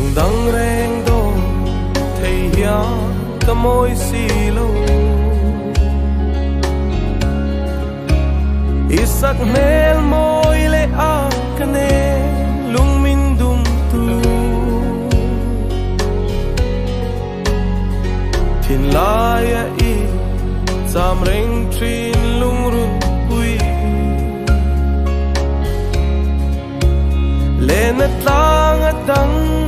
lung dang reng do thei ya ka moi si lo isak mel moi le a kane lung min dum tu thin la ya i sam reng trin lung run ui lên tlang dang